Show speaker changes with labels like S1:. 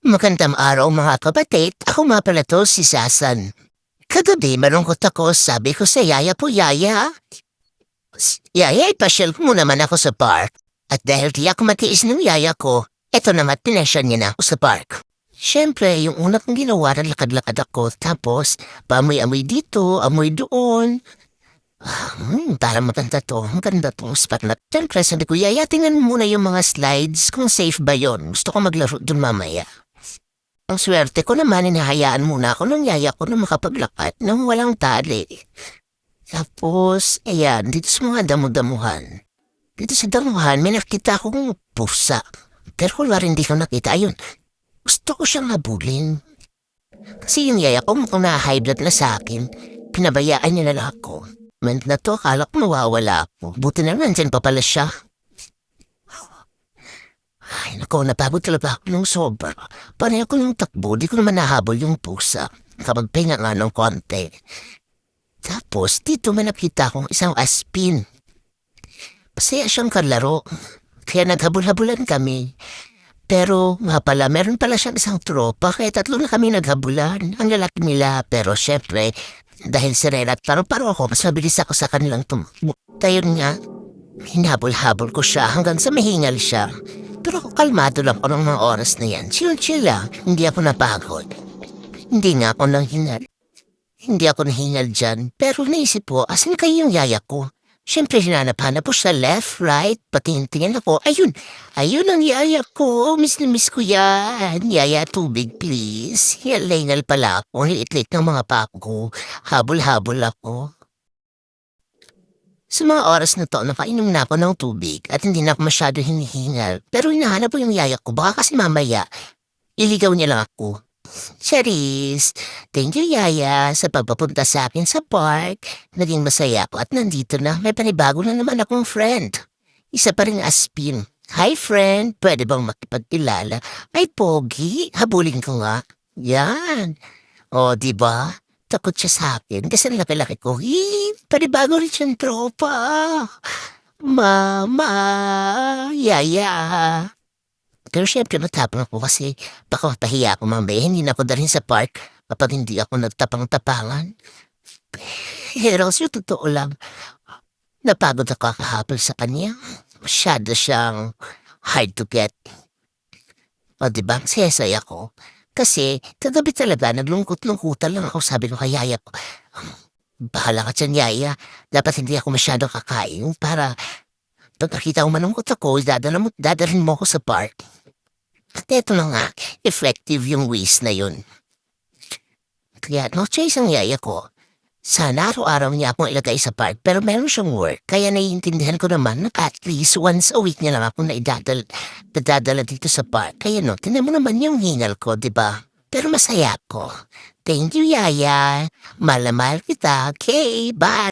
S1: Magandang araw mga kapatid, ako nga pala to si Sasan. Kagabi malungkot ako, sabi ko sa yaya po, yaya. Yaya, ipasyal mo naman ako sa park. At dahil di ako matiis ng yaya ko, eto naman pinasya niya na ako sa park. Siyempre, yung una kong ginawa na lakad-lakad ako, tapos paamoy-amoy dito, amoy doon. Para maganda to, ang ganda tong spot na. Siyempre, sabi ko, yaya, tingnan muna yung mga slides kung safe ba yon. Gusto ko maglaro dun mamaya. Ang swerte ko naman, hinahayaan muna ako ng yaya ko na makapaglakad nang walang tali. Tapos, ayan, dito sa mga damudamuhan. Dito sa damuhan, may nakita akong pusa. Pero wala rin di ko nakita. Ayun, gusto ko siyang habulin. Kasi yung yaya ko mukhang na-high blood na sa akin. Pinabayaan niya na lang ako. Ment na to, akala ko mawawala ako. Buti na nandyan pa pala siya. Ay, naku, napagod talaga ako ng sobra. Panay ako ng takbo, di ko naman nahabol yung pusa. Kapagpahinga nga ng konti. Tapos, dito may nakita akong isang aspin. Pasaya siyang kalaro. Kaya naghabol-habulan kami. Pero, nga pala, meron pala siyang isang tropa, kaya tatlo na kami naghabulan. Ang lalaki nila, pero syempre, dahil sirena at paro-paro ako, mas mabilis ako sa kanilang tumakbo. Tayo nga, hinabol-habol ko siya hanggang sa mahingal siya. Pero kalmado lang ako ng mga oras na yan. Chill-chill lang. Hindi ako napagod. Hindi nga ako nanghingal. Hindi ako nahingal dyan. Pero naisip ko, asan kayo yung yaya ko? Siyempre hinanap-hanap po sa left, right, patingin-tingin ako. Ayun! Ayun ang yaya ko. Miss na miss ko yan. Yaya, tubig please. Hingal pala ako. Liit-liit ng mga papo ko. Habol-habol ako. Sa mga oras na to, nakainom na ako ng tubig at hindi na ako masyado hinihingal. Pero hinahanap ko yung yaya ko, baka kasi mamaya, iligaw niya lang ako. Charis, thank you yaya sa pagpapunta sa akin sa park. Naging masaya ako at nandito na, may panibago na naman akong friend. Isa pa rin aspin. Hi friend, pwede bang makipagkilala? Ay pogi, habulin ko nga. Yan. O, diba? Takot siya sa akin kasi laki-laki ko. Panibago rin siyang tropa. Mama, yaya. Pero syempre natapang ako kasi baka mapahiya ako mamaya. Hindi na ako dalhin sa park kapag hindi ako nagtapang-tapangan. Pero yung totoo lang, napagod ako kakahapon sa kanya. Masyado siyang hard to get. O diba, saya-saya ko. Kasi, kagabi talaga, naglungkot-lungkutan lang ako. Sabi ko kay yaya ko, bahala ka dyan, yaya. Dapat hindi ako masyado kakain para pag nakita ko malungkot ako, dadalhin mo ako sa park. At eto na nga, effective yung ways na yun. Kaya no choice ang yaya ko. Sana araw-araw niya akong ilagay sa park pero meron siyang work. Kaya naiintindihan ko naman na at least once a week niya lang ako na idadala dito sa park. Kaya no, tinan mo naman yung hingal ko, di ba? Pero masaya ko. Thank you, yaya. Mahal na mahal kita. Okay, bye.